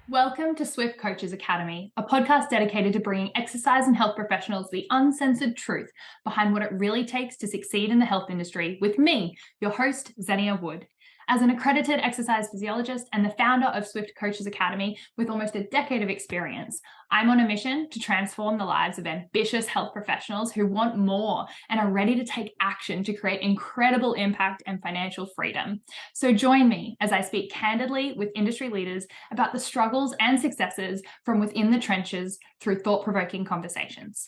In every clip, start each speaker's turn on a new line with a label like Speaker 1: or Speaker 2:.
Speaker 1: Welcome to Swift Coaches Academy, a podcast dedicated to bringing exercise and health professionals the uncensored truth behind what it really takes to succeed in the health industry with me, your host, Zenia Wood. As an accredited exercise physiologist and the founder of Swift Coaches Academy with almost a decade of experience, I'm on a mission to transform the lives of ambitious health professionals who want more and are ready to take action to create incredible impact and financial freedom. So join me as I speak candidly with industry leaders about the struggles and successes from within the trenches through thought-provoking conversations.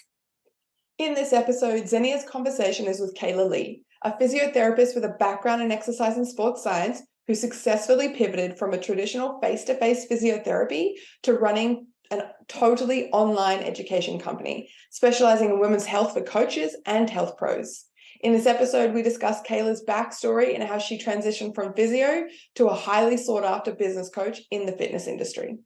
Speaker 2: In this episode, Zenia's conversation is with Kayla Lee, a physiotherapist with a background in exercise and sports science who successfully pivoted from a traditional face-to-face physiotherapy to running a totally online education company, specializing in women's health for coaches and health pros. In this episode, we discuss Kayla's backstory and how she transitioned from physio to a highly sought-after business coach in the fitness industry.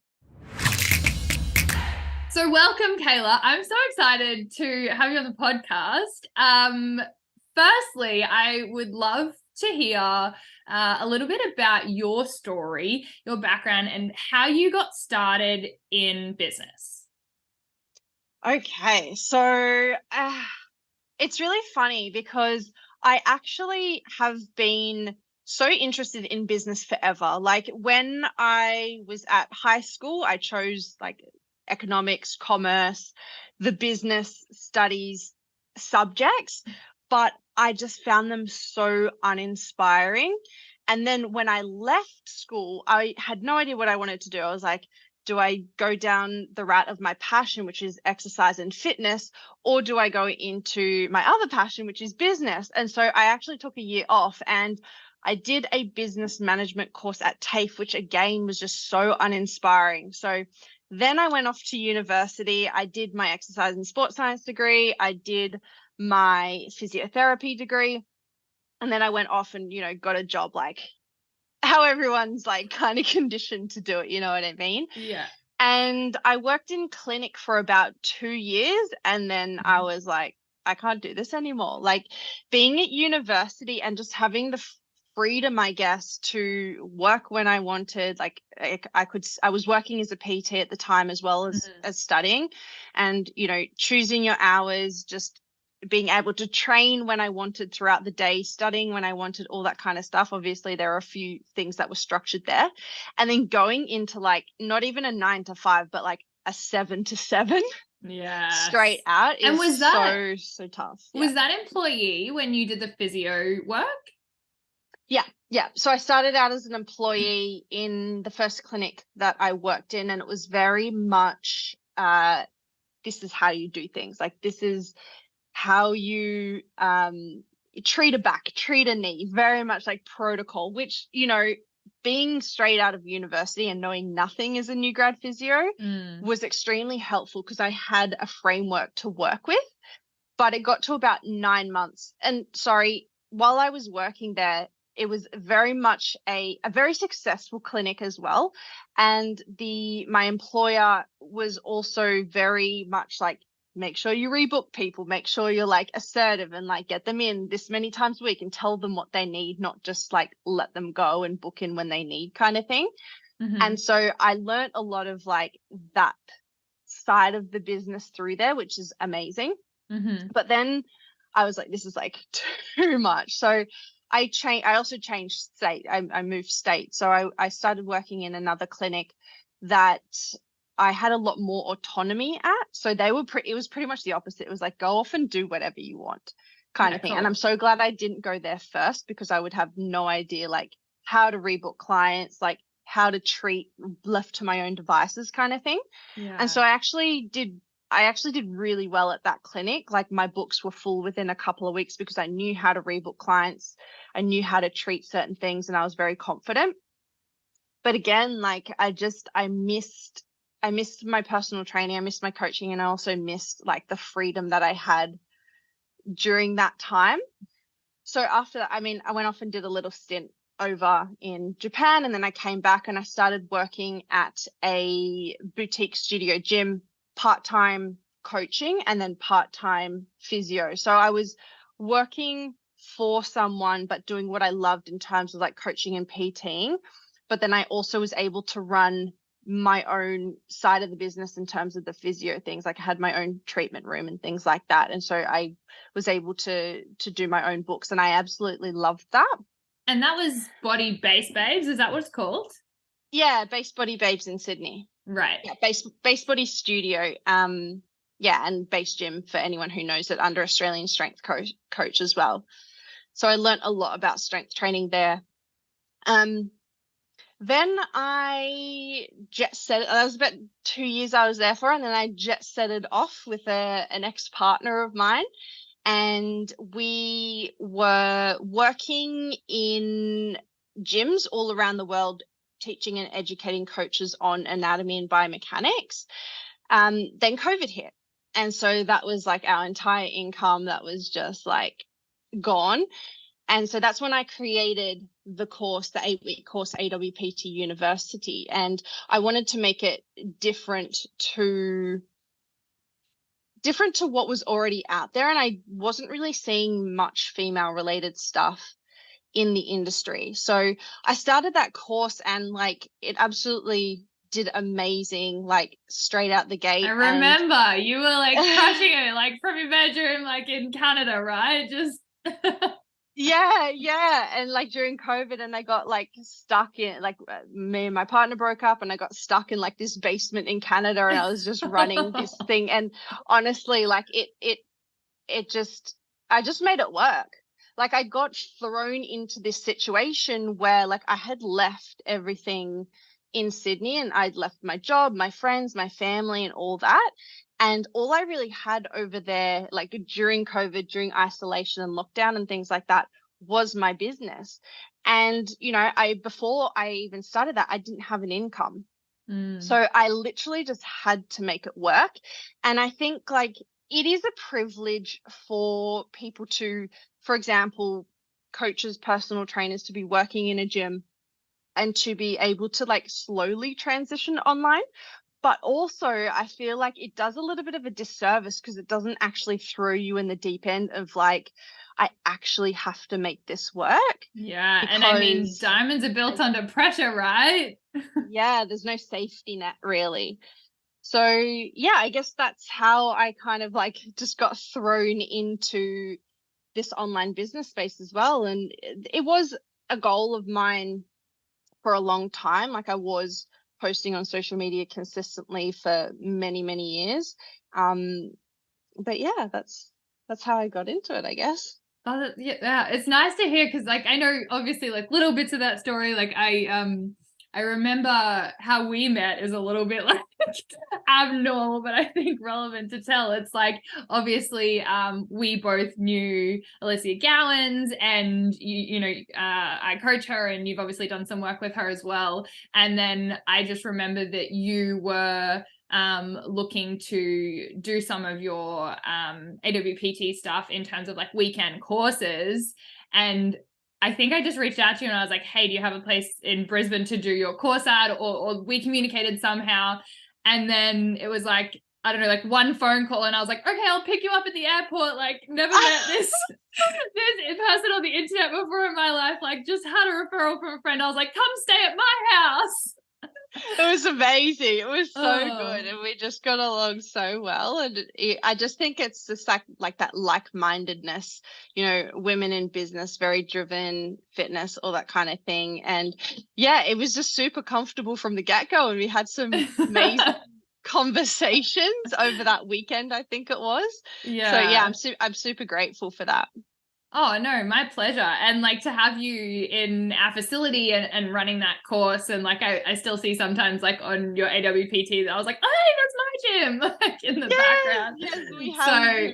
Speaker 1: So welcome, Kayla. I'm so excited to have you on the podcast. Firstly, I would love to hear a little bit about your story, your background, and how you got started in business.
Speaker 3: Okay, so it's really funny because I actually have been so interested in business forever. Like when I was at high school, I chose like economics, commerce, the business studies subjects, but I just found them so uninspiring. And then when I left school, I had no idea what I wanted to do. I was like, do I go down the route of my passion, which is exercise and fitness, or do I go into my other passion, which is business? And so I actually took a year off and I did a business management course at TAFE, which again was just so uninspiring. So then I went off to university. I did my exercise and sports science degree. I did my physiotherapy degree. And then I went off and, got a job like how everyone's like kind of conditioned to do it. You know what I mean?
Speaker 1: Yeah.
Speaker 3: And I worked in clinic for about 2 years. And then I was like, I can't do this anymore. Like being at university and just having the freedom, I guess, to work when I wanted. Like I was working as a PT at the time as well as studying, and choosing your hours, just being able to train when I wanted throughout the day, studying when I wanted, all that kind of stuff. Obviously there are a few things that were structured there, and then going into like not even a 9 to 5 but like a 7 to 7 straight out is, and was that so tough.
Speaker 1: Was that employee when you did the physio work?
Speaker 3: Yeah. So I started out as an employee in the first clinic that I worked in, and it was very much, this is how you do things. Like this is how you treat a back, treat a knee, very much like protocol, which, being straight out of university and knowing nothing as a new grad physio was extremely helpful because I had a framework to work with. But it got to about 9 months. And while I was working there, it was very much a very successful clinic as well. And my employer was also very much like, make sure you rebook people, make sure you're like assertive and like get them in this many times a week and tell them what they need, not just like let them go and book in when they need kind of thing. And so I learned a lot of like that side of the business through there, which is amazing. But then I was like, this is like too much. So I also changed state. I moved state. So I started working in another clinic that I had a lot more autonomy at. So it was pretty much the opposite. It was like, go off and do whatever you want kind of thing. Cool. And I'm so glad I didn't go there first, because I would have no idea like how to rebook clients, like how to treat left to my own devices kind of thing. Yeah. And so I actually did really well at that clinic. Like my books were full within a couple of weeks because I knew how to rebook clients. I knew how to treat certain things, and I was very confident. But again, like I missed my personal training. I missed my coaching, and I also missed like the freedom that I had during that time. So after that, I went off and did a little stint over in Japan, and then I came back and I started working at a boutique studio gym, part-time coaching and then part-time physio. So I was working for someone but doing what I loved in terms of like coaching and PTing. But then I also was able to run my own side of the business in terms of the physio things. Like I had my own treatment room and things like that. And so I was able to do my own books, and I absolutely loved that.
Speaker 1: And that was Body Base Babes. Is that what it's called?
Speaker 3: Yeah, Base Body Babes in Sydney.
Speaker 1: Right.
Speaker 3: Yeah, Base Body Studio. Yeah, and Base Gym for anyone who knows it, under Australian Strength Coach as well. So I learnt a lot about strength training there. Then I jet set. That was about 2 years I was there for, and then I jet setted off with an ex-partner of mine, and we were working in gyms all around the world, teaching and educating coaches on anatomy and biomechanics. Then COVID hit, and so that was like our entire income that was just like gone. And so that's when I created the course, the 8-week course, AWPT University. And I wanted to make it different to what was already out there. And I wasn't really seeing much female related stuff in the industry. So I started that course, and like it absolutely did amazing, like straight out the gate.
Speaker 1: I remember you were like crushing it, like from your bedroom, like in Canada, right? Just
Speaker 3: yeah, and like during COVID, and I got like stuck in, like me and my partner broke up, and I got stuck in like this basement in Canada, and I was just running this thing, and honestly, like I just made it work. Like I got thrown into this situation where like I had left everything in Sydney, and I'd left my job, my friends, my family, and all that. And all I really had over there, like during COVID, during isolation and lockdown and things like that, was my business. And, you know, before I even started that, I didn't have an income. So I literally just had to make it work. And I think like it is a privilege for people to, for example, coaches, personal trainers, to be working in a gym and to be able to like slowly transition online. But also I feel like it does a little bit of a disservice because it doesn't actually throw you in the deep end of like, I actually have to make this work.
Speaker 1: Yeah. And I mean, diamonds are built under pressure, right?
Speaker 3: Yeah, there's no safety net really. So yeah, I guess that's how I kind of like just got thrown into this online business space as well. And it was a goal of mine for a long time. Like I was posting on social media consistently for many, many years. But yeah, that's how I got into it, I guess.
Speaker 1: Oh, yeah, it's nice to hear, because like I know obviously like little bits of that story. Like I remember how we met is a little bit like abnormal, but I think relevant to tell. It's like obviously we both knew Alicia Gowans, and you know I coach her, and you've obviously done some work with her as well. And then I just remember that you were looking to do some of your AWPT stuff in terms of like weekend courses. And I think I just reached out to you and I was like, hey, do you have a place in Brisbane to do your course at? Or we communicated somehow. And then it was like, I don't know, like one phone call, and I was like, okay, I'll pick you up at the airport. Like never met this person on the internet before in my life. Like just had a referral from a friend. I was like, come stay at my house.
Speaker 3: It was amazing. It was so good, and we just got along so well. And I just think it's just like that like-mindedness, you know, women in business, very driven, fitness, all that kind of thing. And yeah, it was just super comfortable from the get-go, and we had some amazing conversations over that weekend, I think it was.
Speaker 1: Yeah.
Speaker 3: So yeah, I'm super grateful for that.
Speaker 1: Oh, no, my pleasure. And like to have you in our facility and running that course. And like, I still see sometimes like on your AWPT, I was like, oh, hey, that's my gym, like in the background.
Speaker 3: Yes, we have a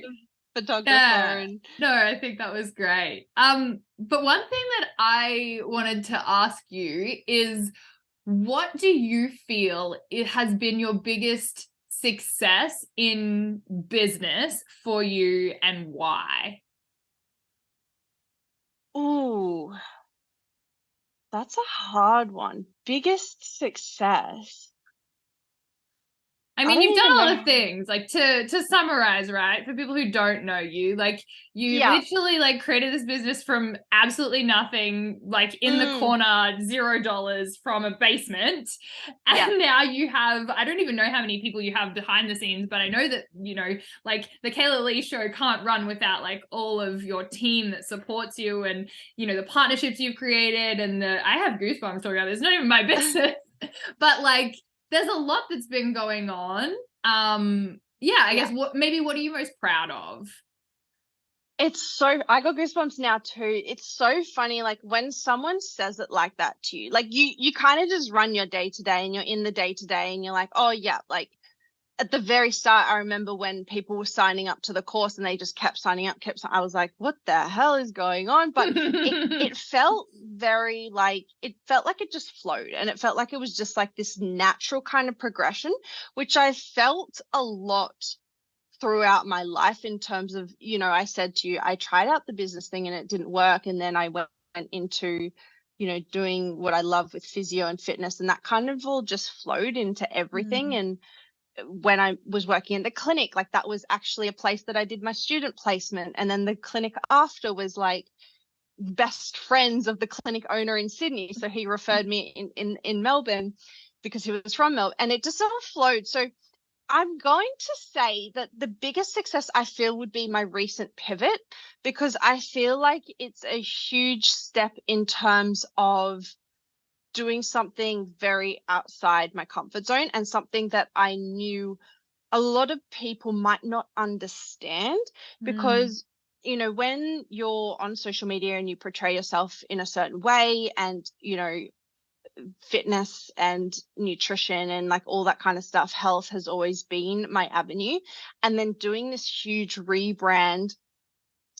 Speaker 3: photographer.
Speaker 1: Yeah, no, I think that was great. But one thing that I wanted to ask you is, what do you feel it has been your biggest success in business for you, and why?
Speaker 3: Ooh, that's a hard one. Biggest success.
Speaker 1: I mean,
Speaker 3: don't
Speaker 1: you've done
Speaker 3: even
Speaker 1: a lot
Speaker 3: know.
Speaker 1: of things, like to summarize, right? For people who don't know you, like you
Speaker 3: Yeah.
Speaker 1: literally like created this business from absolutely nothing, like in the corner, $0 from a basement. And now you have, I don't even know how many people you have behind the scenes, but I know that, you know, like the Kayla Lee show can't run without like all of your team that supports you, and, you know, the partnerships you've created, and I have goosebumps talking about this. It's not even my business, but like, there's a lot that's been going on. Yeah, I guess what are you most proud of?
Speaker 3: I got goosebumps now too. It's so funny, like when someone says it like that to you, like you kind of just run your day to day and you're in the day to day and you're like, oh yeah, like at the very start, I remember when people were signing up to the course and they just kept signing up, I was like, what the hell is going on? But it felt very like, it felt like it just flowed, and it felt like it was just like this natural kind of progression, which I felt a lot throughout my life in terms of, you know, I said to you, I tried out the business thing and it didn't work. And then I went into, you know, doing what I love with physio and fitness, and that kind of all just flowed into everything. And when I was working in the clinic, like that was actually a place that I did my student placement. And then the clinic after was like best friends of the clinic owner in Sydney. So he referred me in Melbourne because he was from Melbourne, and it just all flowed. So I'm going to say that the biggest success I feel would be my recent pivot, because I feel like it's a huge step in terms of doing something very outside my comfort zone, and something that I knew a lot of people might not understand. Because you know, when you're on social media and you portray yourself in a certain way, and you know, fitness and nutrition and like all that kind of stuff, health has always been my avenue. And then doing this huge rebrand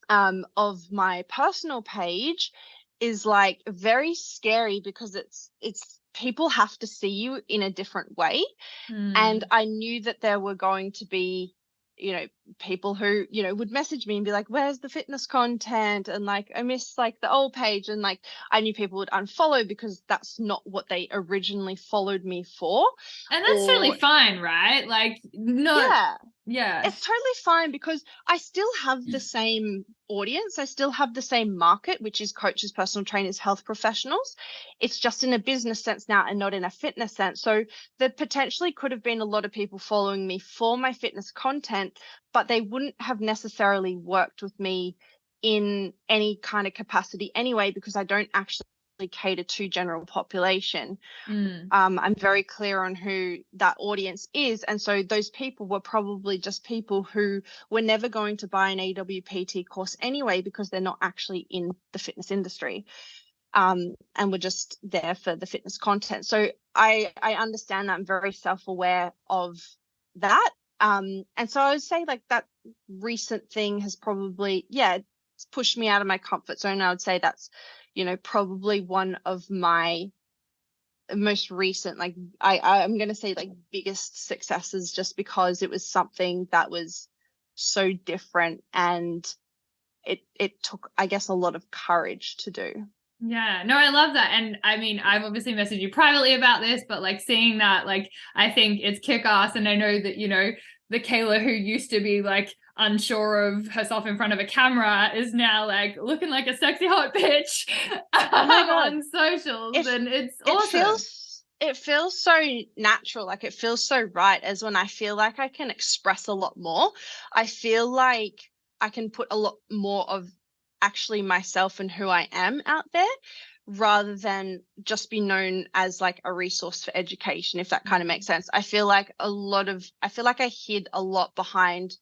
Speaker 3: of my personal page is like very scary, because it's people have to see you in a different way. And I knew that there were going to be, you know, people who, you know, would message me and be like, where's the fitness content? And like, I miss like the old page. And like, I knew people would unfollow because that's not what they originally followed me for.
Speaker 1: And that's totally fine, right? Like, no, yeah,
Speaker 3: it's totally fine, because I still have the same audience. I still have the same market, which is coaches, personal trainers, health professionals. It's just in a business sense now and not in a fitness sense. So there potentially could have been a lot of people following me for my fitness content, but they wouldn't have necessarily worked with me in any kind of capacity anyway, because I don't actually cater to general population. I'm very clear on who that audience is, and so those people were probably just people who were never going to buy an AWPT course anyway, because they're not actually in the fitness industry, and were just there for the fitness content. So I understand that. I'm very self-aware of that, and so I would say like that recent thing has probably it's pushed me out of my comfort zone. I would say that's, you know, probably one of my most recent, like I'm going to say like biggest successes, just because it was something that was so different, and it took, I guess, a lot of courage to do.
Speaker 1: Yeah, no, I love that. And I mean, I've obviously messaged you privately about this, but like seeing that, like, I think it's kick-ass. And I know that, you know, the Kayla who used to be like unsure of herself in front of a camera is now like looking like a sexy hot bitch on socials. And it's awesome.
Speaker 3: It feels so natural. Like it feels so right, as when I feel like I can express a lot more. I feel like I can put a lot more of actually myself and who I am out there, rather than just be known as like a resource for education, if that kind of makes sense. I feel like I hid a lot behind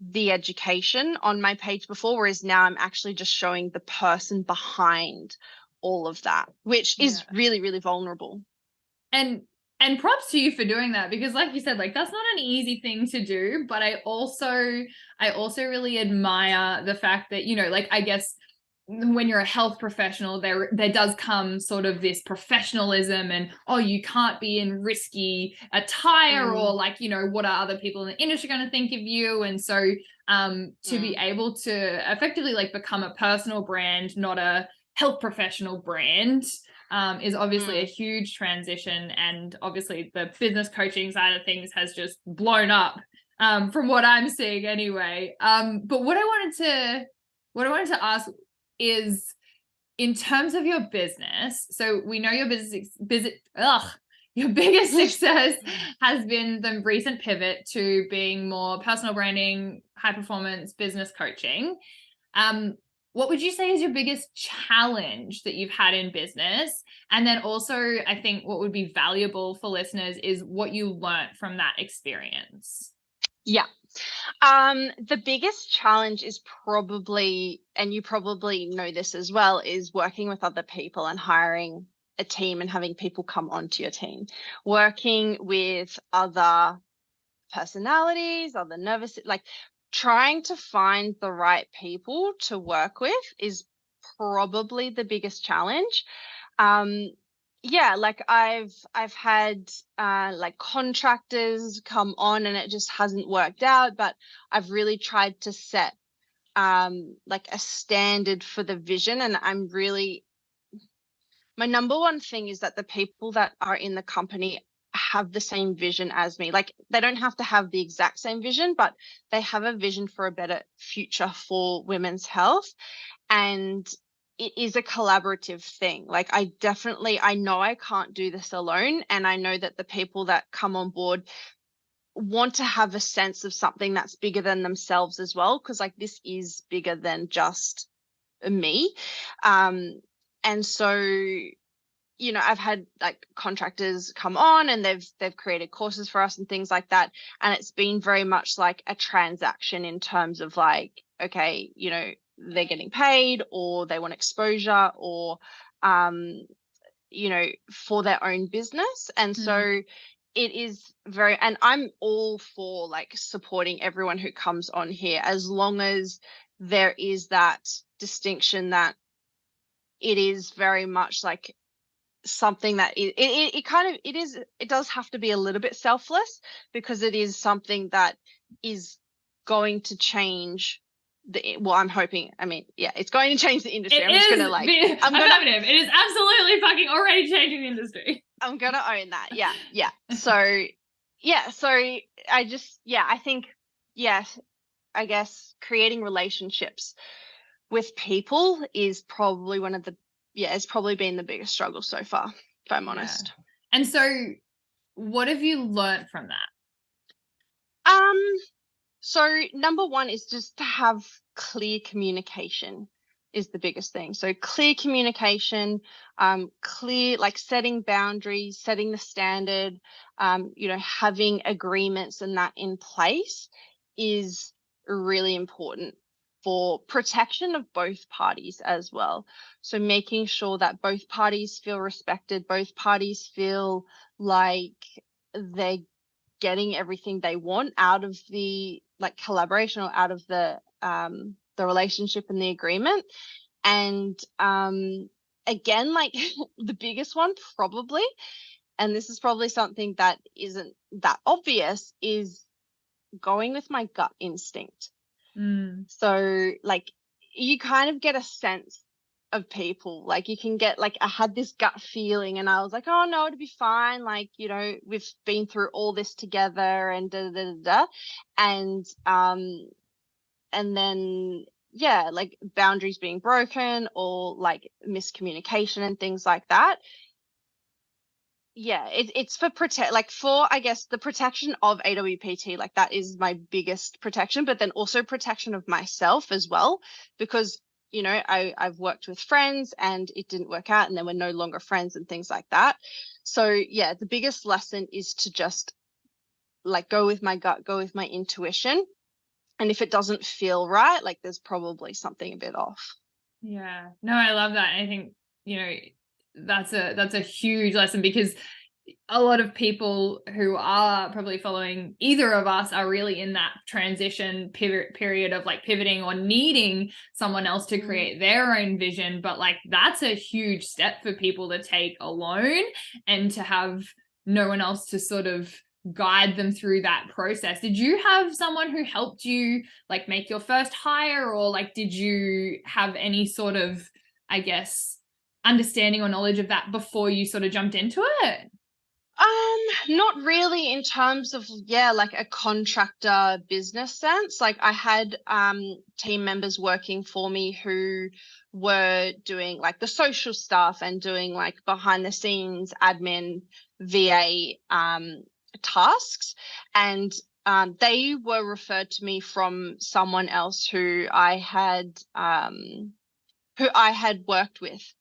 Speaker 3: the education on my page before, whereas now I'm actually just showing the person behind all of that, which is really, really vulnerable.
Speaker 1: And props to you for doing that, because like you said, like that's not an easy thing to do. But I also really admire the fact that, you know, like, I guess when you're a health professional, there does come sort of this professionalism, and you can't be in risky attire, or like, you know, what are other people in the industry going to think of you? And so to be able to effectively like become a personal brand, not a health professional brand, is obviously a huge transition, and obviously the business coaching side of things has just blown up from what I'm seeing anyway. But what I wanted to ask is, in terms of your business, so we know your your biggest success has been the recent pivot to being more personal branding, high performance business coaching. What would you say is your biggest challenge that you've had in business? And then also, I think what would be valuable for listeners is what you learned from that experience.
Speaker 3: Yeah. The biggest challenge is probably, and you probably know this as well, is working with other people and hiring a team and having people come onto your team. Working with other personalities, other nervous, like trying to find the right people to work with is probably the biggest challenge. Yeah, like I've had like contractors come on and it just hasn't worked out, but I've really tried to set like a standard for the vision. And my number one thing is that the people that are in the company have the same vision as me. Like they don't have to have the exact same vision, but they have a vision for a better future for women's health. And it is a collaborative thing. Like I know I can't do this alone. And I know that the people that come on board want to have a sense of something that's bigger than themselves as well. Cause like this is bigger than just me. And so, you know, I've had like contractors come on and they've created courses for us and things like that. And it's been very much like a transaction in terms of like, okay, you know, they're getting paid or they want exposure or, you know, for their own business. And so it is and I'm all for like supporting everyone who comes on here, as long as there is that distinction that it is very much like something that it does have to be a little bit selfless, because it is something that is going to change I'm hoping, I mean, yeah, it's going to change the industry.
Speaker 1: It is absolutely fucking already changing the industry.
Speaker 3: I'm going to own that. Yeah. So I think, I guess creating relationships with people is probably it's probably been the biggest struggle so far, if I'm honest.
Speaker 1: And so what have you learned from that?
Speaker 3: So number one is just to have clear communication is the biggest thing. So clear communication, clear, like setting boundaries, setting the standard, you know, having agreements and that in place is really important for protection of both parties as well. So making sure that both parties feel respected, both parties feel like they're getting everything they want out of the like collaboration or out of the relationship and the agreement. And again, like the biggest one probably, and this is probably something that isn't that obvious, is going with my gut instinct. So like you kind of get a sense of people, like you can get like, I had this gut feeling and I was like, oh no, it'll be fine, like, you know, we've been through all this together and and then like boundaries being broken or like miscommunication and things like that. It's for I guess the protection of AWPT, like that is my biggest protection, but then also protection of myself as well, because you know I've worked with friends and it didn't work out and then we're no longer friends and things like that. So the biggest lesson is to just like go with my gut, go with my intuition, and if it doesn't feel right, like there's probably something a bit off.
Speaker 1: Yeah, no, I love that. I think, you know, that's a huge lesson, because a lot of people who are probably following either of us are really in that transition period of like pivoting or needing someone else to create their own vision. But like that's a huge step for people to take alone and to have no one else to sort of guide them through that process. Did you have someone who helped you like make your first hire, or like did you have any sort of, I guess, understanding or knowledge of that before you sort of jumped into it?
Speaker 3: Not really in terms of, like a contractor business sense. Like I had team members working for me who were doing like the social stuff and doing like behind the scenes admin VA tasks, and they were referred to me from someone else who I had worked with,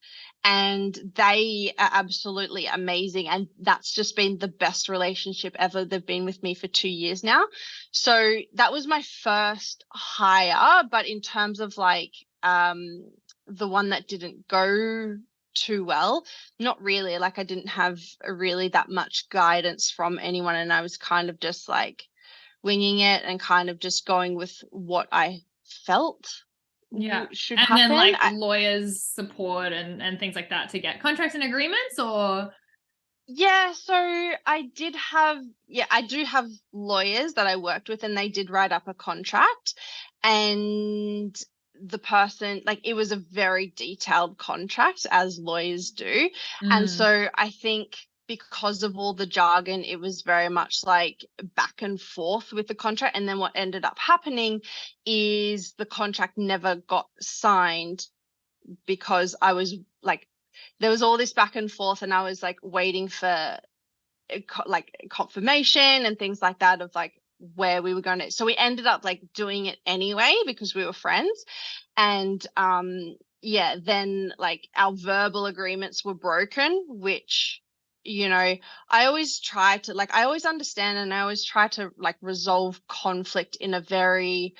Speaker 3: and they are absolutely amazing, and that's just been the best relationship ever. They've been with me for 2 years now. So that was my first hire, but in terms of like the one that didn't go too well, not really. Like I didn't have really that much guidance from anyone, and I was kind of just like winging it and kind of just going with what I felt should
Speaker 1: and
Speaker 3: happen.
Speaker 1: then like lawyers support and things like that to get contracts and agreements, or
Speaker 3: so I do have lawyers that I worked with, and they did write up a contract, and the person, like, it was a very detailed contract, as lawyers do. And so I think because of all the jargon, it was very much like back and forth with the contract. And then what ended up happening is the contract never got signed, because I was like, there was all this back and forth, and I was like waiting for like confirmation and things like that of like where we were going to. So we ended up like doing it anyway because we were friends. And then like our verbal agreements were broken, which, I always try to, like, I always understand, and I always try to like resolve conflict in a very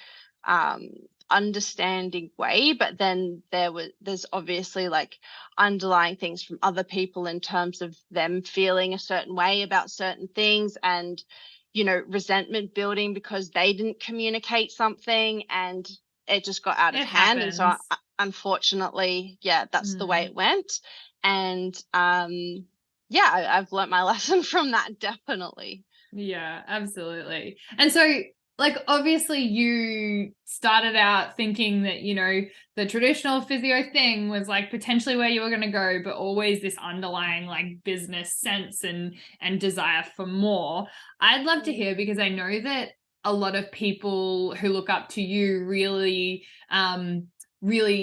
Speaker 3: understanding way. But then there's obviously like underlying things from other people in terms of them feeling a certain way about certain things, and resentment building because they didn't communicate something, and it just got out of hand.
Speaker 1: Happens.
Speaker 3: And so unfortunately, that's the way it went. And I've learnt my lesson from that, definitely.
Speaker 1: Yeah, absolutely. And so, like, obviously you started out thinking that, the traditional physio thing was like potentially where you were going to go, but always this underlying like business sense and desire for more. I'd love to hear, because I know that a lot of people who look up to you really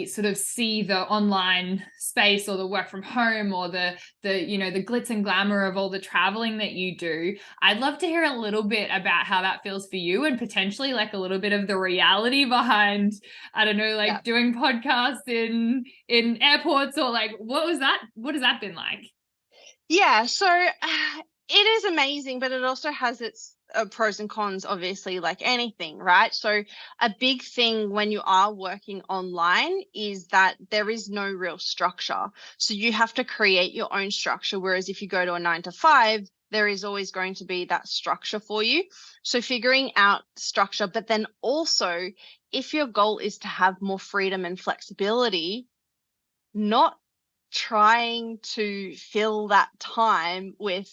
Speaker 1: sort of see the online space or the work from home or the glitz and glamour of all the traveling that you do. I'd love to hear a little bit about how that feels for you, and potentially like a little bit of the reality behind, I don't know, like doing podcasts in airports, or like, what has that been like?
Speaker 3: Yeah, so it is amazing, but it also has its pros and cons, obviously, like anything, right? So a big thing when you are working online is that there is no real structure. So you have to create your own structure. Whereas if you go to a 9 to 5, there is always going to be that structure for you. So figuring out structure, but then also if your goal is to have more freedom and flexibility, not trying to fill that time with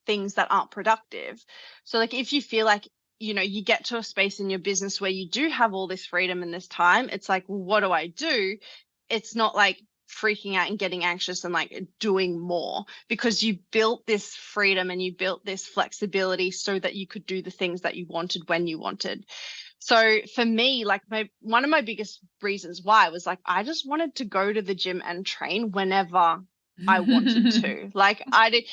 Speaker 3: things that aren't productive. So like if you feel like, you get to a space in your business where you do have all this freedom and this time, it's like, well, what do I do? It's not like freaking out and getting anxious and like doing more, because you built this freedom and you built this flexibility so that you could do the things that you wanted when you wanted. So for me, like one of my biggest reasons why was like, I just wanted to go to the gym and train whenever I wanted to. Like I did,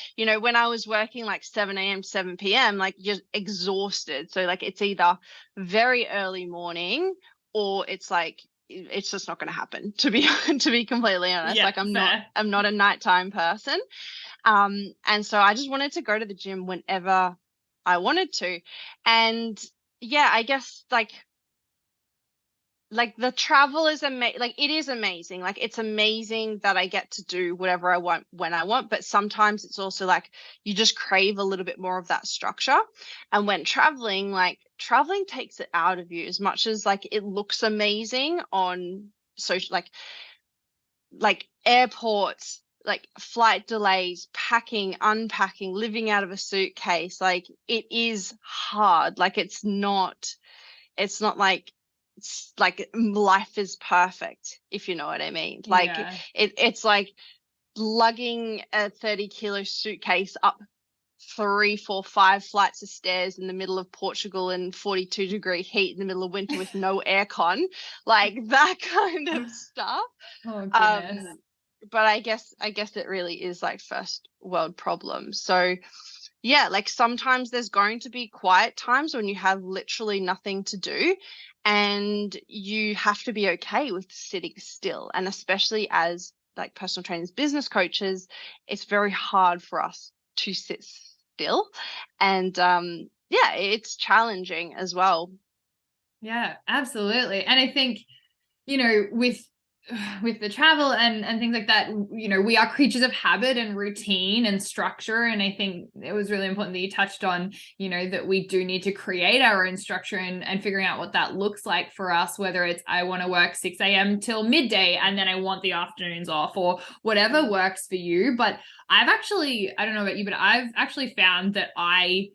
Speaker 3: when I was working like 7 a.m. to 7 p.m., like you're exhausted. So like it's either very early morning or it's like, it's just not going to happen, to be completely honest. Like I'm not a nighttime person. And so I just wanted to go to the gym whenever I wanted to. And I guess like the travel is amazing. Like it is amazing. Like it's amazing that I get to do whatever I want when I want, but sometimes it's also like you just crave a little bit more of that structure. And when traveling takes it out of you, as much as like it looks amazing on social, like airports, like flight delays, packing, unpacking, living out of a suitcase. Like it is hard. Like it's not like like life is perfect, if you know what I mean. Like it's like lugging a 30-kilo suitcase up 3, 4, 5 flights of stairs in the middle of Portugal in 42-degree heat in the middle of winter with no aircon, like that kind of stuff.
Speaker 1: Oh goodness.
Speaker 3: But I guess it really is like first world problems. So yeah, like sometimes there's going to be quiet times when you have literally nothing to do, and you have to be okay with sitting still. And especially as like personal trainers, business coaches, it's very hard for us to sit still. And yeah, it's challenging as well.
Speaker 1: Yeah, absolutely. And I think, you know, with the travel and things like that, you know, we are creatures of habit and routine and structure. And I think it was really important that you touched on, you know, that we do need to create our own structure and figuring out what that looks like for us, whether it's I want to work 6 a.m. till midday and then I want the afternoons off, or whatever works for you. But I don't know about you, but I've actually found that I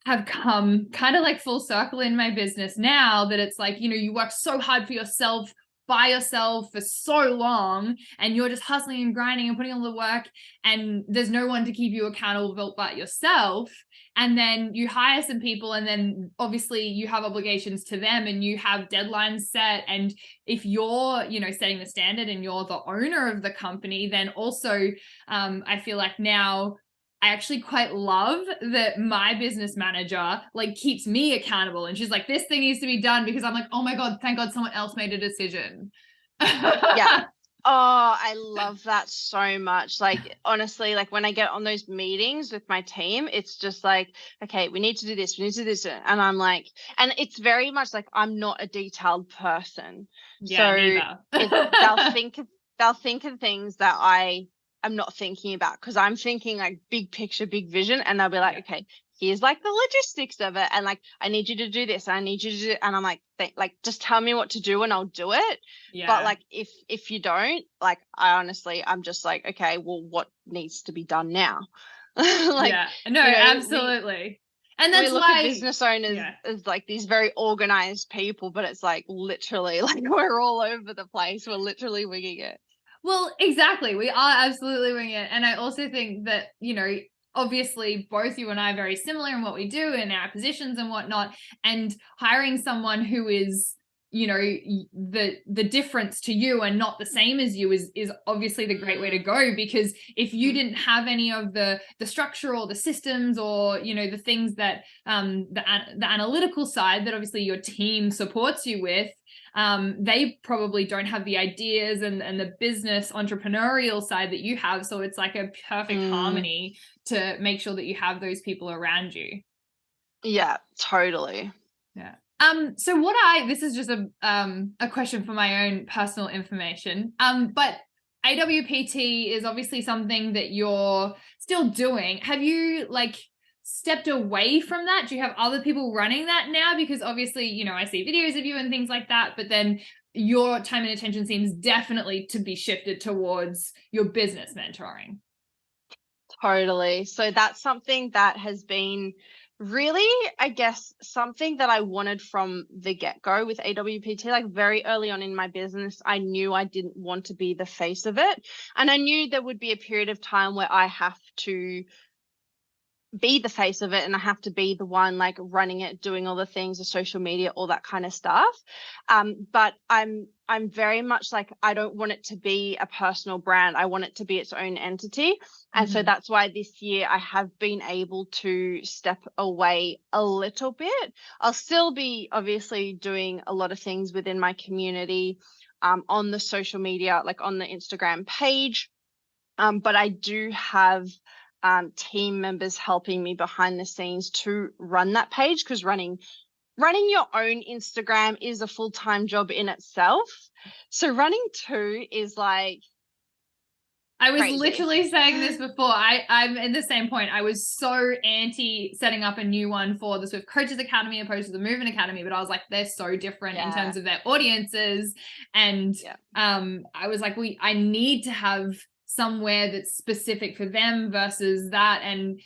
Speaker 1: have come kind of like full circle in my business now, that it's like, you know, you work so hard for yourself, by yourself for so long, and you're just hustling and grinding and putting all the work, and there's no one to keep you accountable but yourself. And then you hire some people, and then obviously you have obligations to them and you have deadlines set. And if you're, you know, setting the standard and you're the owner of the company, then also I feel like now I actually quite love that my business manager like keeps me accountable, and she's like, this thing needs to be done, because I'm like, oh my God, thank God someone else made a decision.
Speaker 3: Yeah. Oh, I love that so much. Like, honestly, like when I get on those meetings with my team, it's just like, okay, we need to do this, we need to do this. And I'm like, and it's very much like, I'm not a detailed person.
Speaker 1: Yeah,
Speaker 3: so they'll think of things that I'm not thinking about, because I'm thinking like big picture, big vision, and they'll be like, okay, here's like the logistics of it, and like I need you to do this, and I need you to do it. And I'm like, just tell me what to do and I'll do it. But like if you don't, like I'm just like, okay, well, what needs to be done now? Like,
Speaker 1: no,
Speaker 3: you know,
Speaker 1: absolutely. And that's
Speaker 3: we look
Speaker 1: why
Speaker 3: at business owners as like these very organized people, but it's like literally like we're all over the place. We're literally winging it.
Speaker 1: Well, exactly. We are absolutely winging it. And I also think that, you know, obviously both you and I are very similar in what we do in our positions and whatnot. And hiring someone who is, you know, the difference to you and not the same as you is obviously the great way to go. Because if you didn't have any of the structure or the systems, or, you know, the things that the analytical side that obviously your team supports you with, they probably don't have the ideas and the business entrepreneurial side that you have. So it's like a perfect harmony to make sure that you have those people around you.
Speaker 3: Yeah, totally.
Speaker 1: Yeah. So this is just a question for my own personal information. But AWPT is obviously something that you're still doing. Have you like stepped away from that? Do you have other people running that now? Because obviously, you know, I see videos of you and things like that, but then your time and attention seems definitely to be shifted towards your business mentoring.
Speaker 3: Totally. So that's something that has been really, I guess, something that I wanted from the get-go with AWPT. Like very early on in my business, I knew I didn't want to be the face of it. And I knew there would be a period of time where I have to be the face of it, and I have to be the one like running it, doing all the things, the social media, all that kind of stuff. But I'm very much like, I don't want it to be a personal brand. I want it to be its own entity. And so that's why this year I have been able to step away a little bit. I'll still be obviously doing a lot of things within my community, on the social media, like on the Instagram page. But I do have team members helping me behind the scenes to run that page, because running your own Instagram is a full-time job in itself. So running two is like,
Speaker 1: I was
Speaker 3: crazy.
Speaker 1: literally saying this before. I'm at the same point. I was so anti setting up a new one for the Swift Coaches Academy opposed to the Movement Academy, but I was like, they're so different in terms of their audiences. And I was like, I need to have somewhere that's specific for them versus that. And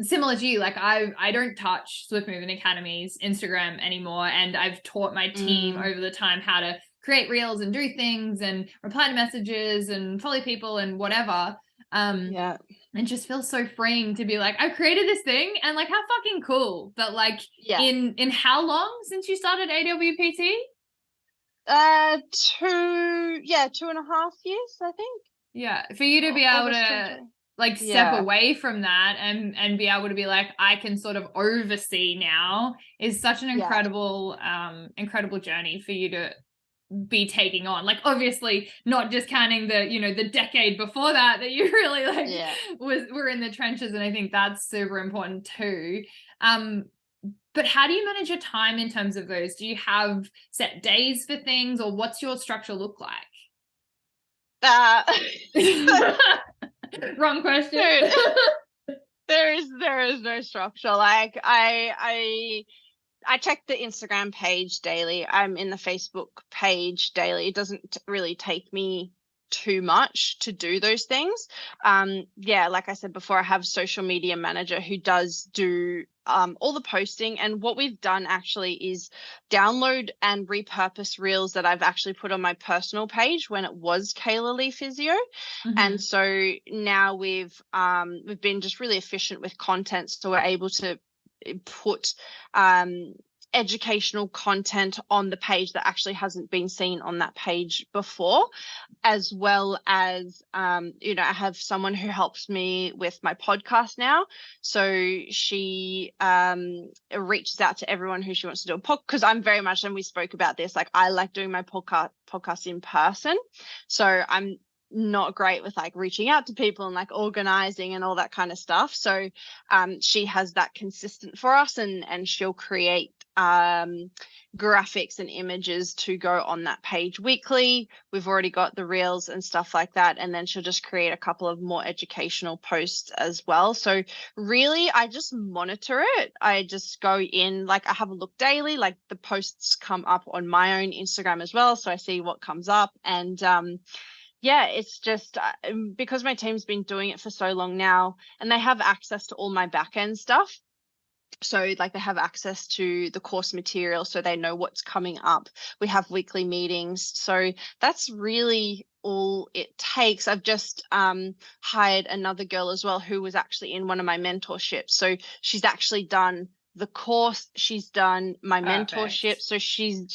Speaker 1: similar to you, like I don't touch Swift Movement Academy's Instagram anymore, and I've taught my team over the time how to create reels and do things and reply to messages and follow people and whatever. It just feels so freeing to be like, I've created this thing, and like, how fucking cool that like in how long since you started AWPT?
Speaker 3: 2.5 years, I think.
Speaker 1: Yeah, for you to be able to like step away from that and be able to be like, I can sort of oversee now is such an incredible incredible journey for you to be taking on. Like, obviously not just counting the, you know, the decade before that you really like were in the trenches, and I think that's super important too. But how do you manage your time in terms of those? Do you have set days for things, or what's your structure look like? Wrong question.
Speaker 3: There is no structure. Like I check the Instagram page daily. I'm in the Facebook page daily. It doesn't really take me too much to do those things. Like I said before, I have a social media manager who does do all the posting, and what we've done actually is download and repurpose reels that I've actually put on my personal page when it was Kayla Lee Physio. And so now we've been just really efficient with content, so we're able to put educational content on the page that actually hasn't been seen on that page before, as well as I have someone who helps me with my podcast now. So she reaches out to everyone who she wants to do a podcast, because I'm very much, and we spoke about this, like I like doing my podcast in person, so I'm not great with like reaching out to people and like organizing and all that kind of stuff. So she has that consistent for us, and she'll create graphics and images to go on that page weekly. We've already got the reels and stuff like that, and then she'll just create a couple of more educational posts as well. So really I just monitor it. I just go in, like I have a look daily, like the posts come up on my own Instagram as well, so I see what comes up. And it's just because my team's been doing it for so long now, and they have access to all my back end stuff. So like they have access to the course material, so they know what's coming up. We have weekly meetings. So that's really all it takes. I've just hired another girl as well who was actually in one of my mentorships. So she's actually done the course, she's done my mentorship. So she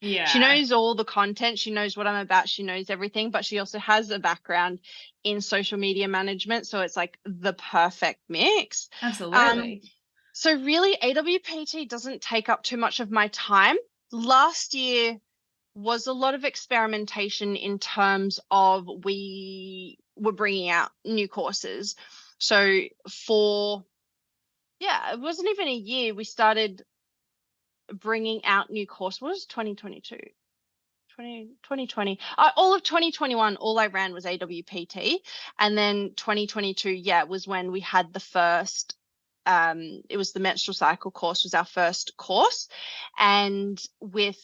Speaker 3: knows all the content, she knows what I'm about, she knows everything, but she also has a background in social media management. So it's like the perfect mix.
Speaker 1: Absolutely.
Speaker 3: So really AWPT doesn't take up too much of my time. Last year was a lot of experimentation in terms of we were bringing out new courses. So it wasn't even a year, we started bringing out new course. What was 2022? 2020. All of 2021, all I ran was AWPT. And then 2022, was when we had the first it was the menstrual cycle course was our first course, and with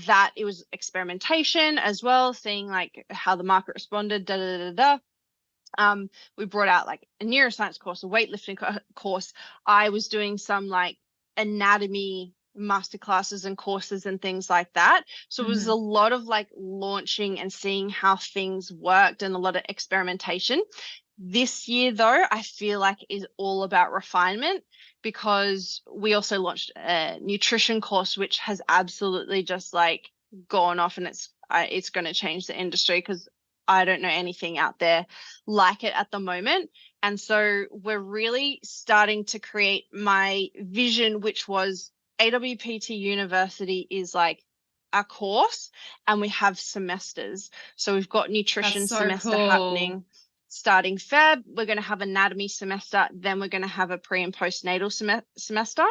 Speaker 3: that it was experimentation as well, seeing like how the market responded. We brought out like a neuroscience course, a weightlifting course. I was doing some like anatomy masterclasses and courses and things like that. So it was a lot of like launching and seeing how things worked, and a lot of experimentation. This year, though, I feel like is all about refinement, because we also launched a nutrition course, which has absolutely just like gone off, and it's going to change the industry, because I don't know anything out there like it at the moment. And so we're really starting to create my vision, which was AWPT University is like a course, and we have semesters. So we've got nutrition semester happening starting Feb. We're going to have anatomy semester, then we're going to have a pre and postnatal semester,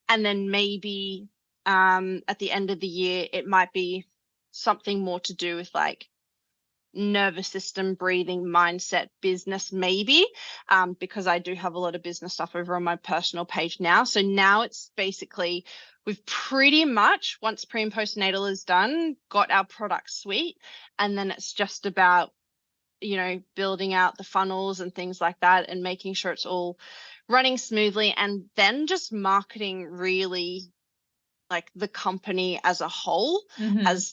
Speaker 3: and then maybe at the end of the year it might be something more to do with like nervous system, breathing, mindset, business, maybe, because I do have a lot of business stuff over on my personal page now. So now it's basically, we've pretty much, once pre and postnatal is done, got our product suite, and then it's just about building out the funnels and things like that and making sure it's all running smoothly, and then just marketing really like the company as a whole, as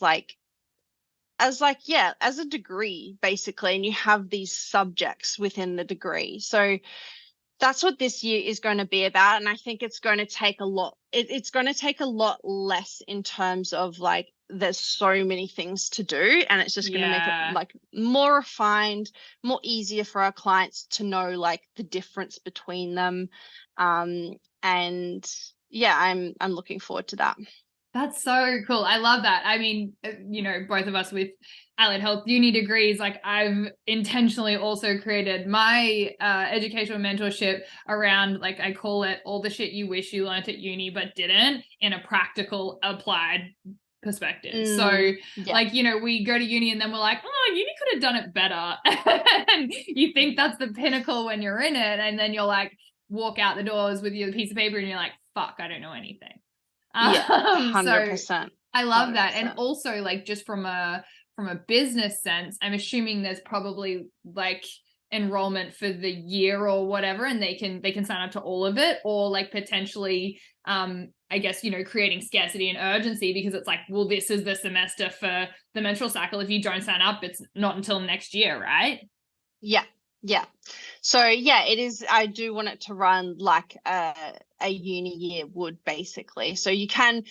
Speaker 3: a degree basically, and you have these subjects within the degree. So that's what this year is going to be about, and I think it's going to take a lot. It's going to take a lot less in terms of like there's so many things to do, and it's just going to make it like more refined, more easier for our clients to know like the difference between them. And yeah, I'm looking forward to that.
Speaker 1: That's so cool. I love that. I mean, both of us with allied health uni degrees, like I've intentionally also created my educational mentorship around, like I call it all the shit you wish you learned at uni but didn't, in a practical applied perspective. So like, we go to uni and then we're like, oh, uni could have done it better. And you think that's the pinnacle when you're in it, and then you're like walk out the doors with your piece of paper and you're like, fuck, I don't know anything.
Speaker 3: 100%.
Speaker 1: So I love
Speaker 3: 100%.
Speaker 1: that. And also like just from a business sense, I'm assuming there's probably like enrollment for the year or whatever, and they can sign up to all of it, or like potentially I guess creating scarcity and urgency, because it's like, well, this is the semester for the menstrual cycle. If you don't sign up, it's not until next year, right?
Speaker 3: Yeah. So yeah, it is. I do want it to run like a uni year would, basically. So you can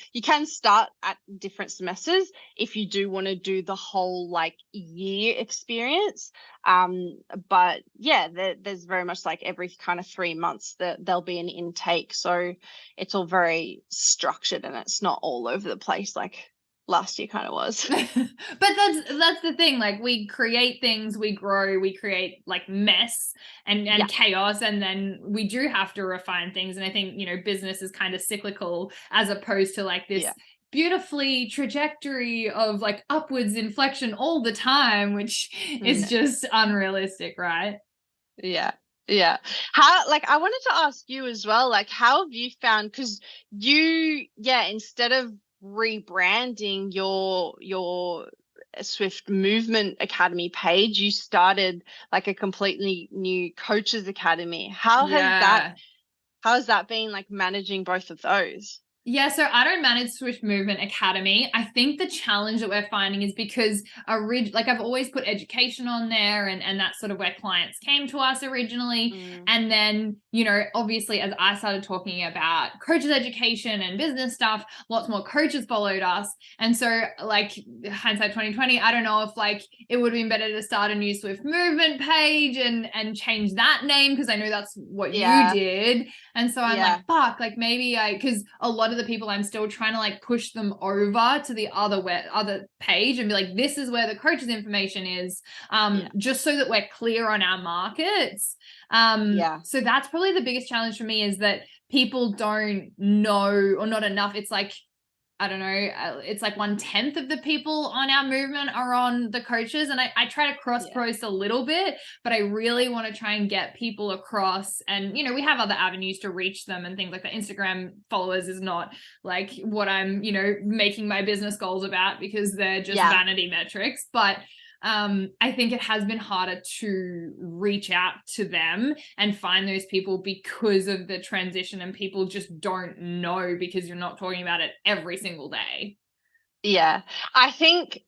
Speaker 3: start at different semesters if you do want to do the whole like year experience. But yeah, there's very much like every kind of 3 months that there'll be an intake. So it's all very structured and it's not all over the place like last year kind of was.
Speaker 1: But that's the thing, like we create things, we grow, we create like mess and chaos, and then we do have to refine things. And I think business is kind of cyclical, as opposed to like this beautifully trajectory of like upwards inflection all the time, which is just unrealistic, right?
Speaker 3: Yeah. How, like, I wanted to ask you as well, like, how have you found, because you instead of rebranding your Swift Movement Academy page, you started like a completely new Coaches Academy. How has that been, like, managing both of those?
Speaker 1: Yeah, so I don't manage Swift Movement Academy. I think the challenge that we're finding is because I've always put education on there, and that's sort of where clients came to us originally. And then, obviously as I started talking about coaches education and business stuff, lots more coaches followed us. And so like hindsight 2020, I don't know if like it would have been better to start a new Swift Movement page and change that name, because I know that's what you did. And so I'm like, fuck, like maybe because a lot of the people, I'm still trying to like push them over to the other page and be like, this is where the coaches information is, just so that we're clear on our markets. So that's probably the biggest challenge for me, is that people don't know, or not enough. It's like, I don't know, it's like 1/10 of the people on our movement are on the coaches. And I try to cross post a little bit, but I really want to try and get people across. And, we have other avenues to reach them and things like that. Instagram followers is not like what I'm, making my business goals about, because they're just vanity metrics. But I think it has been harder to reach out to them and find those people because of the transition, and people just don't know because you're not talking about it every single day.
Speaker 3: Yeah, I think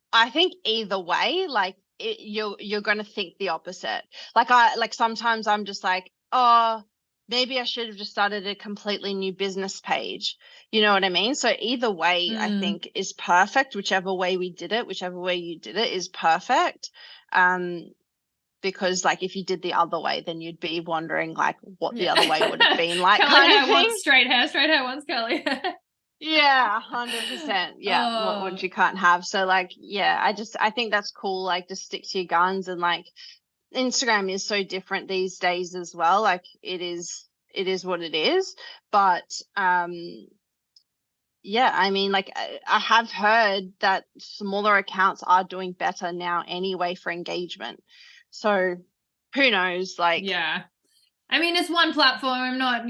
Speaker 3: either way, like you're going to think the opposite. Like sometimes I'm just like, oh, maybe I should have just started a completely new business page. You know what I mean? So either way, I think is perfect. Whichever way you did it is perfect. Because like if you did the other way, then you'd be wondering like what the other way would have been like.
Speaker 1: Curly hair wants straight hair wants curly hair.
Speaker 3: Yeah, 100%. Yeah, what you can't have. So like, I think that's cool. Like, just stick to your guns. And like, Instagram is so different these days as well. Like it is what it is. But I mean, like I have heard that smaller accounts are doing better now anyway for engagement. So who knows? Like,
Speaker 1: I mean, it's one platform. I'm not,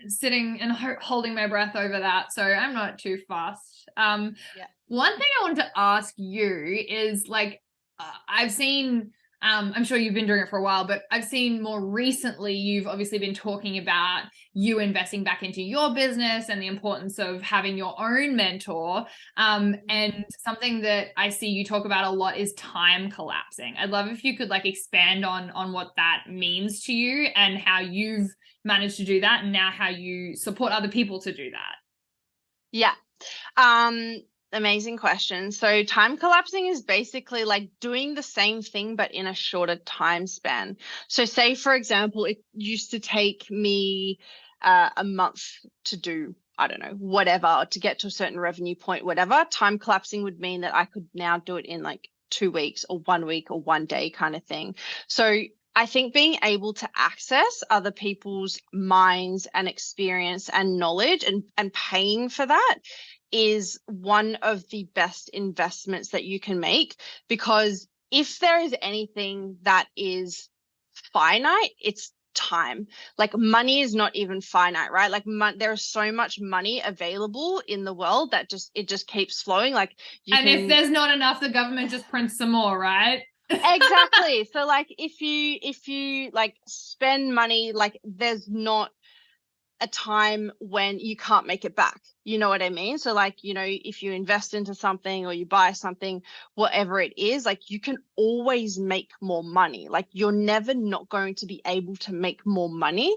Speaker 1: sitting and holding my breath over that. So I'm not too fast. One thing I wanted to ask you is like, I've seen I'm sure you've been doing it for a while, but I've seen more recently, you've obviously been talking about you investing back into your business and the importance of having your own mentor. And something that I see you talk about a lot is time collapsing. I'd love if you could like expand on what that means to you and how you've managed to do that and now how you support other people to do that.
Speaker 3: Yeah. Amazing question. So time collapsing is basically like doing the same thing, but in a shorter time span. So say, for example, it used to take me a month to do, I don't know, whatever, to get to a certain revenue point, whatever. Time collapsing would mean that I could now do it in like 2 weeks or 1 week or 1 day kind of thing. So I think being able to access other people's minds and experience and knowledge and paying for that is one of the best investments that you can make, because if there is anything that is finite, it's time. Like money is not even finite, right? Like there's so much money available in the world that it just keeps flowing. Like
Speaker 1: if there's not enough, the government just prints some more, right?
Speaker 3: Exactly. So like if you like spend money, like there's not a time when you can't make it back. You know what I mean? So like, you know, if you invest into something or you buy something, whatever it is, like you can always make more money. Like you're never not going to be able to make more money.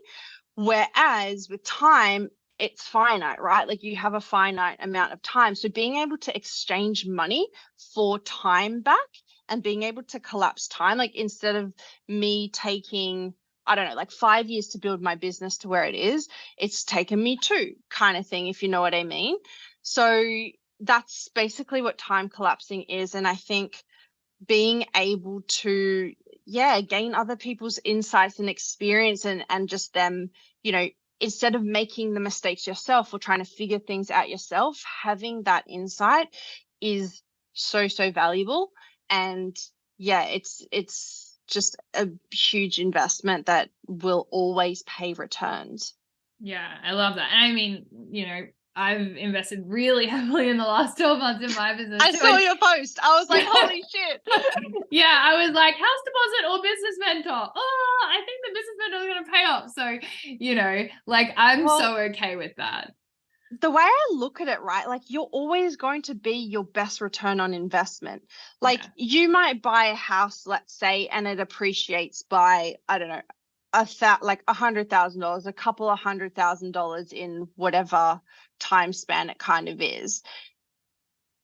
Speaker 3: Whereas with time, it's finite, right? Like you have a finite amount of time. So being able to exchange money for time back and being able to collapse time, like instead of me taking, I don't know, like 5 years to build my business to where it is, it's taken me 2 kind of thing, if you know what I mean. So that's basically what time collapsing is. And I think being able to, gain other people's insights and experience and just them, you know, instead of making the mistakes yourself or trying to figure things out yourself, having that insight is so valuable. And it's just a huge investment that will always pay returns.
Speaker 1: Yeah, I love that. And I mean, you know, I've invested really heavily in the last 12 months in my business.
Speaker 3: I saw your post. I was like, holy shit.
Speaker 1: Yeah, I was like, house deposit or business mentor? Oh, I think the business mentor is going to pay off. So, you know, like I'm so okay with that.
Speaker 3: The way I look at it, right, like you're always going to be your best return on investment. Like you might buy a house, let's say, and it appreciates by, I don't know, like $100,000, a couple of $100,000 in whatever time span it kind of is.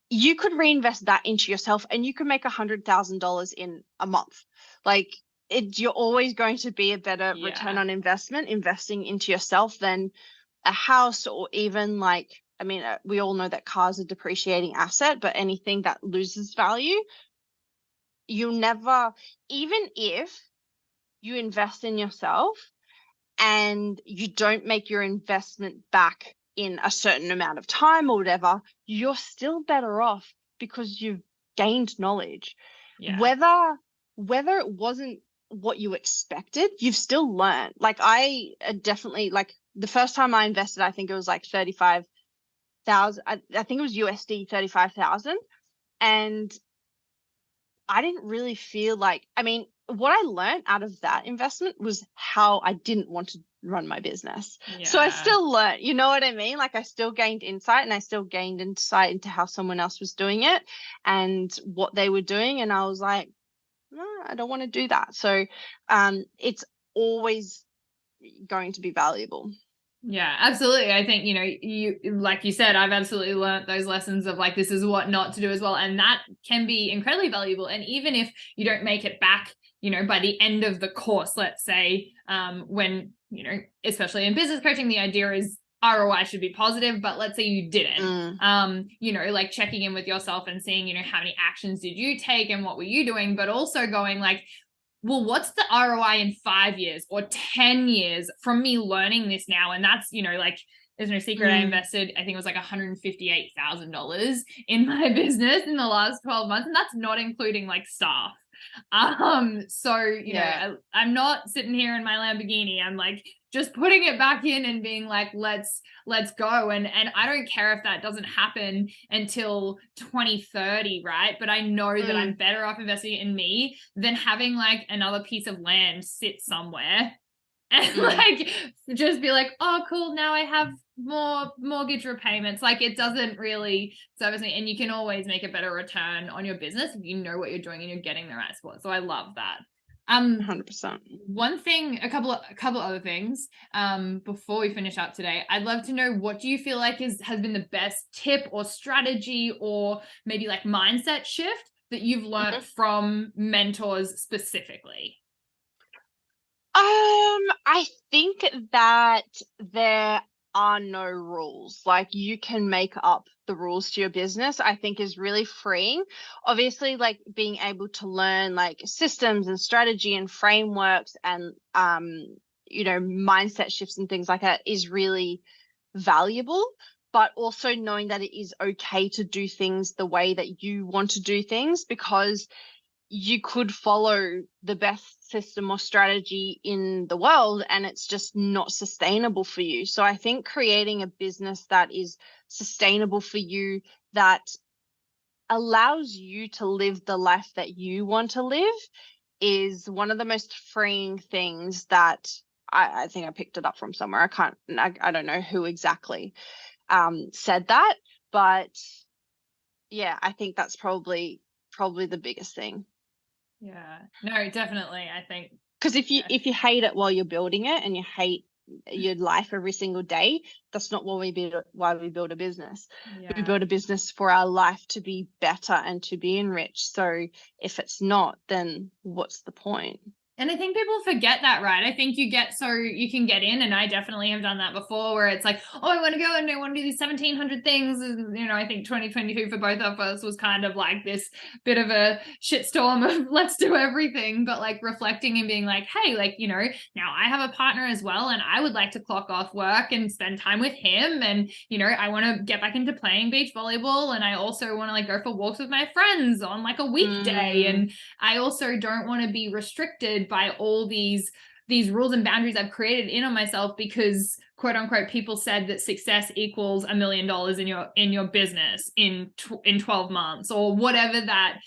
Speaker 3: You could reinvest that into yourself and you could make $100,000 in a month. Like you're always going to be a better return on investment investing into yourself than a house, or even like, I mean, we all know that cars are a depreciating asset, but anything that loses value, you'll never, even if you invest in yourself and you don't make your investment back in a certain amount of time or whatever, you're still better off because you've gained knowledge. Whether it wasn't what you expected, you've still learned. Like I definitely, like the first time I invested, I think it was like 35,000. I think it was USD 35,000. And I didn't really feel like, I mean, what I learned out of that investment was how I didn't want to run my business. So I still learned, you know what I mean? Like I still gained insight, and I still gained insight into how someone else was doing it and what they were doing. And I was like, no, I don't want to do that. So it's always going to be valuable.
Speaker 1: Yeah, absolutely. I think, you know, you, like you said, I've absolutely learned those lessons of like, this is what not to do as well. And that can be incredibly valuable. And even if you don't make it back, you know, by the end of the course, let's say, when, you know, especially in business coaching, the idea is ROI should be positive, but let's say you didn't, you know, like checking in with yourself and seeing, you know, how many actions did you take and what were you doing, but also going like, well, what's the ROI in 5 years or 10 years from me learning this now? And that's, you know, like, there's no secret. I invested, I think it was like $158,000 in my business in the last 12 months. And that's not including like staff. So, you know, I'm not sitting here in my Lamborghini. I'm like just putting it back in and being like, let's go. And I don't care if that doesn't happen until 2030, right? But I know that I'm better off investing in me than having like another piece of land sit somewhere and like just be like, oh cool, now I have more mortgage repayments. Like it doesn't really service me. And you can always make a better return on your business if you know what you're doing and you're getting the right support. So I love that.
Speaker 3: 100%.
Speaker 1: One thing, a couple other things before we finish up today. I'd love to know, what do you feel like has been the best tip or strategy or maybe like mindset shift that you've learned from mentors specifically?
Speaker 3: I think that there are no rules. Like you can make up the rules to your business, I think is really freeing. Obviously, like being able to learn like systems and strategy and frameworks and you know, mindset shifts and things like that is really valuable. But also knowing that it is okay to do things the way that you want to do things, because you could follow the best system or strategy in the world and it's just not sustainable for you. So I think creating a business that is sustainable for you, that allows you to live the life that you want to live, is one of the most freeing things that I think I picked it up from somewhere. I don't know who exactly said that, but yeah, I think that's probably the biggest thing.
Speaker 1: Yeah, no, definitely. I think
Speaker 3: because if you hate it while you're building it and you hate your life every single day, that's not why we build a business. We build a business for our life to be better and to be enriched. So if it's not, then what's the point?
Speaker 1: And I think people forget that, right? I think you can get in, and I definitely have done that before, where it's like, oh, I want to go and I want to do these 1,700 things. And, you know, I think 2022 for both of us was kind of like this bit of a shitstorm of let's do everything, but like reflecting and being like, hey, like, you know, now I have a partner as well, and I would like to clock off work and spend time with him. And, you know, I want to get back into playing beach volleyball. And I also want to like go for walks with my friends on like a weekday. And I also don't want to be restricted by all these rules and boundaries I've created in on myself because quote unquote people said that success equals $1 million in your business in 12 months or whatever that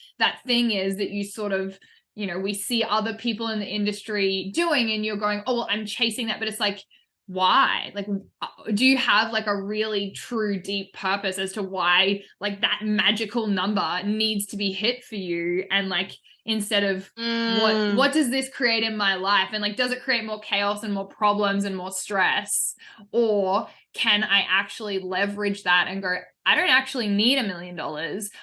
Speaker 1: thing is that you sort of, you know, we see other people in the industry doing and you're going, oh well, I'm chasing that. But it's like, why? Like, do you have like a really true deep purpose as to why like that magical number needs to be hit for you? And like, instead of what does this create in my life? And like, does it create more chaos and more problems and more stress? Or can I actually leverage that and go, I don't actually need $1 million.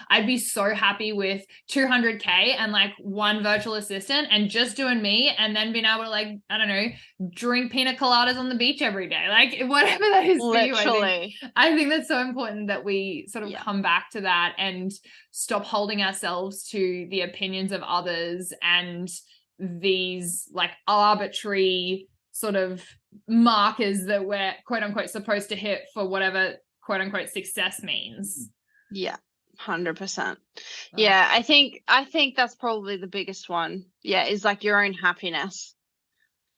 Speaker 1: I'd be so happy with 200K and like one virtual assistant and just doing me, and then being able to like, I don't know, drink pina coladas on the beach every day. Like whatever that is for you. I think that's so important that we sort of come back to that and stop holding ourselves to the opinions of others and these like arbitrary sort of markers that we're quote unquote supposed to hit for whatever quote unquote success means.
Speaker 3: Yeah, 100%. Yeah, I think that's probably the biggest one. Yeah, is like your own happiness.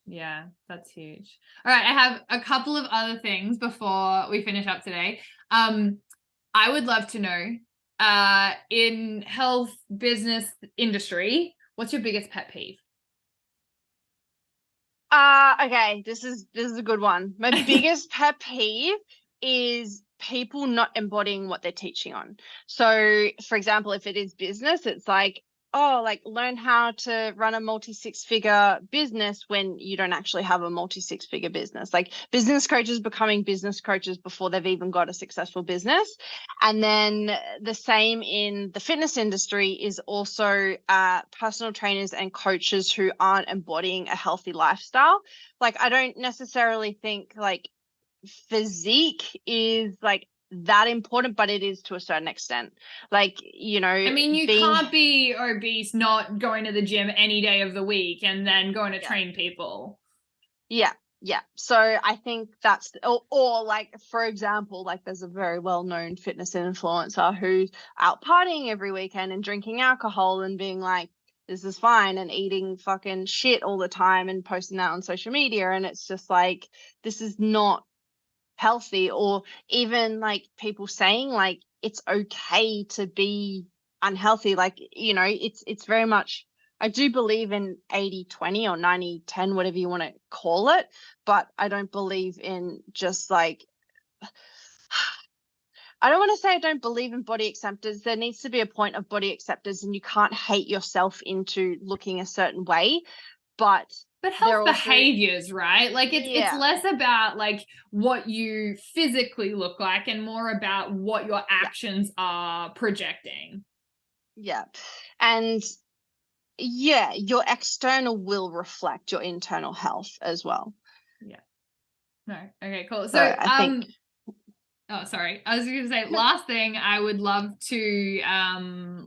Speaker 1: Yeah, that's huge. All right, I have a couple of other things before we finish up today. I would love to know, in health business industry, what's your biggest pet peeve?
Speaker 3: Okay, this is a good one. My biggest pet peeve is people not embodying what they're teaching on. So, for example, if it is business, it's like, oh, like learn how to run a multi-six-figure business when you don't actually have a multi-six-figure business. Like business coaches becoming business coaches before they've even got a successful business. And then the same in the fitness industry is also personal trainers and coaches who aren't embodying a healthy lifestyle. Like I don't necessarily think like physique is like that important, but it is to a certain extent. Like, you know,
Speaker 1: I mean, you can't be obese not going to the gym any day of the week and then going to train people.
Speaker 3: Yeah. So I think that's or like, for example, like there's a very well-known fitness influencer who's out partying every weekend and drinking alcohol and being like, this is fine, and eating fucking shit all the time and posting that on social media. And it's just like, this is not healthy. Or even like people saying like it's okay to be unhealthy. Like, you know, it's very much, I do believe in 80-20 or 90-10, whatever you want to call it, but I don't believe in just like, I don't want to say I don't believe in body acceptance. There needs to be a point of body acceptance, and you can't hate yourself into looking a certain way. But
Speaker 1: health behaviors, right? Like it's less about like what you physically look like and more about what your actions are projecting.
Speaker 3: Yeah. And yeah, your external will reflect your internal health as well.
Speaker 1: Yeah. No. Okay, cool.
Speaker 3: So I think
Speaker 1: oh, sorry. I was going to say, last thing I would love to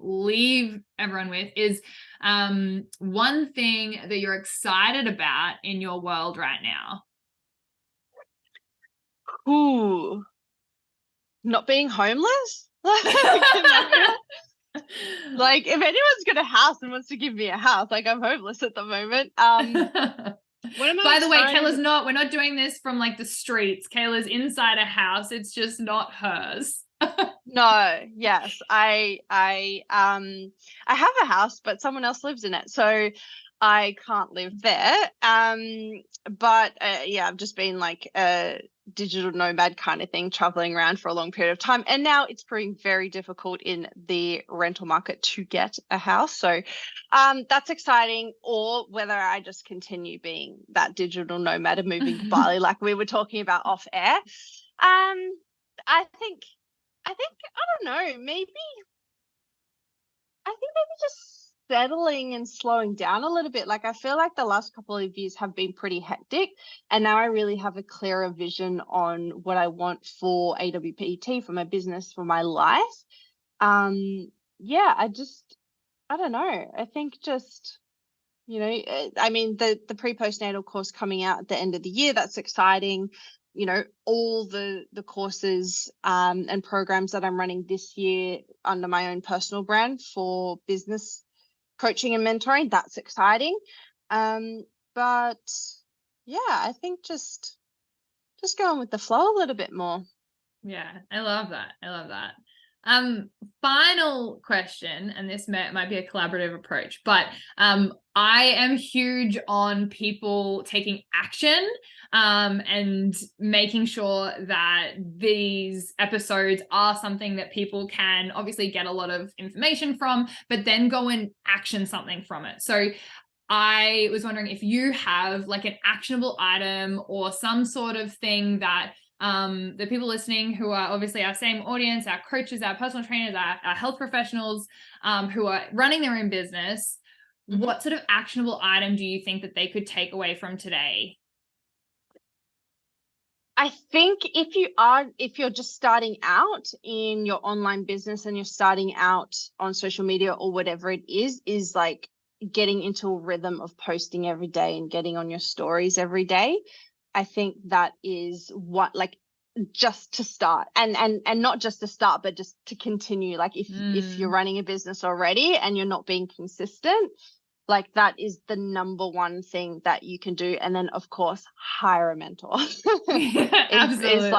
Speaker 1: leave everyone with is one thing that you're excited about in your world right now.
Speaker 3: Ooh, not being homeless. Like, if anyone's got a house and wants to give me a house, like, I'm homeless at the moment.
Speaker 1: By the way, Kayla's we're not doing this from like the streets. Kayla's inside a house. It's just not hers.
Speaker 3: No, yes. I have a house, but someone else lives in it. So I can't live there. But yeah, I've just been like a digital nomad kind of thing, traveling around for a long period of time. And now it's proving very difficult in the rental market to get a house. So that's exciting. Or whether I just continue being that digital nomad and moving to Bali, like we were talking about off air. I think, I don't know, maybe just settling and slowing down a little bit. Like, I feel like the last couple of years have been pretty hectic, and now I really have a clearer vision on what I want for AWPT, for my business, for my life. Yeah, I don't know. I think just, you know, I mean, the pre-postnatal course coming out at the end of the year, that's exciting. You know, all the courses and programs that I'm running this year under my own personal brand for business coaching and mentoring, that's exciting. But yeah, I think just going with the flow a little bit more.
Speaker 1: Yeah, I love that. Final question, and this might be a collaborative approach, but I am huge on people taking action and making sure that these episodes are something that people can obviously get a lot of information from, but then go and action something from it. So I was wondering if you have like an actionable item or some sort of thing that the people listening who are obviously our same audience, our coaches, our personal trainers, our health professionals who are running their own business, what sort of actionable item do you think that they could take away from today?
Speaker 3: I think if you're just starting out in your online business and you're starting out on social media or whatever it is like getting into a rhythm of posting every day and getting on your stories every day. I think that is what, like, just to start, and not just to start, but just to continue. Like, if you're running a business already and you're not being consistent, like, that is the number one thing that you can do. And then, of course, hire a mentor.
Speaker 1: Absolutely.
Speaker 3: It's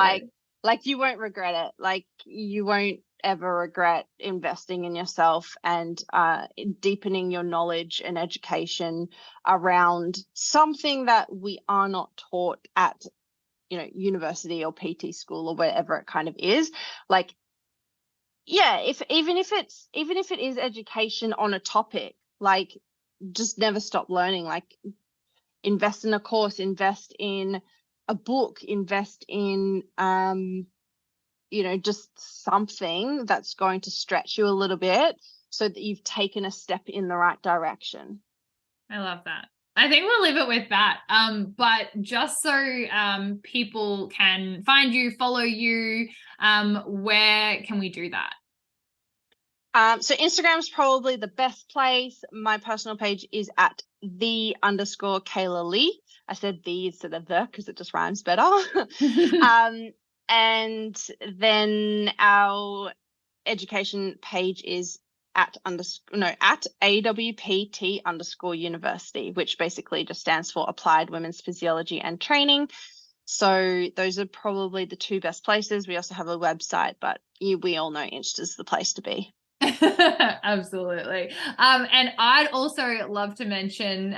Speaker 3: like you won't regret it. Like, you won't ever regret investing in yourself and deepening your knowledge and education around something that we are not taught at, you know, university or PT school or wherever it kind of is. Like, yeah, even if it is education on a topic, like, just never stop learning. Like, invest in a course, invest in a book, invest in you know, just something that's going to stretch you a little bit so that you've taken a step in the right direction.
Speaker 1: I love that. I think we'll leave it with that. But just so people can find you, follow you, where can we do that?
Speaker 3: So Instagram's probably the best place. My personal page is at _Kayla Lee. I said the instead of the because it just rhymes better. And then our education page is at AWPT_university, which basically just stands for Applied Women's Physiology and Training. So those are probably the two best places. We also have a website, but we all know Insta is the place to be.
Speaker 1: Absolutely. And I'd also love to mention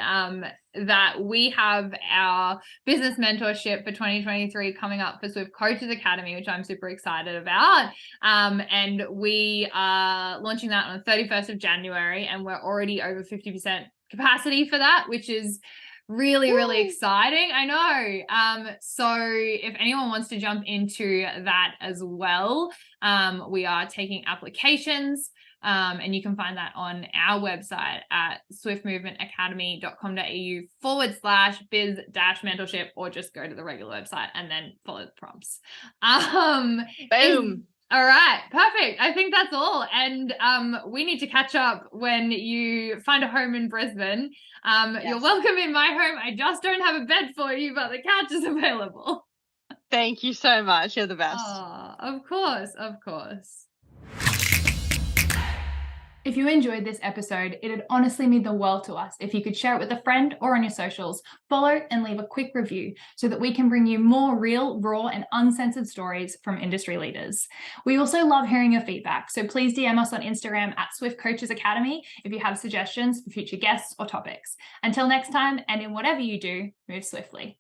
Speaker 1: that we have our business mentorship for 2023 coming up for Swift Coaches Academy, which I'm super excited about. And we are launching that on the 31st of January, and we're already over 50% capacity for that, which is really exciting. I know. So if anyone wants to jump into that as well, we are taking applications. And you can find that on our website at swiftmovementacademy.com.au/biz-mentorship, or just go to the regular website and then follow the prompts.
Speaker 3: Boom.
Speaker 1: All right, perfect. I think that's all. And we need to catch up when you find a home in Brisbane. Yes. You're welcome in my home. I just don't have a bed for you, but the couch is available.
Speaker 3: Thank you so much. You're the best.
Speaker 1: Oh, of course, of course. If you enjoyed this episode, it'd honestly mean the world to us if you could share it with a friend or on your socials, follow and leave a quick review so that we can bring you more real, raw and uncensored stories from industry leaders. We also love hearing your feedback, so please DM us on Instagram at Swift Coaches Academy if you have suggestions for future guests or topics. Until next time, and in whatever you do, move swiftly.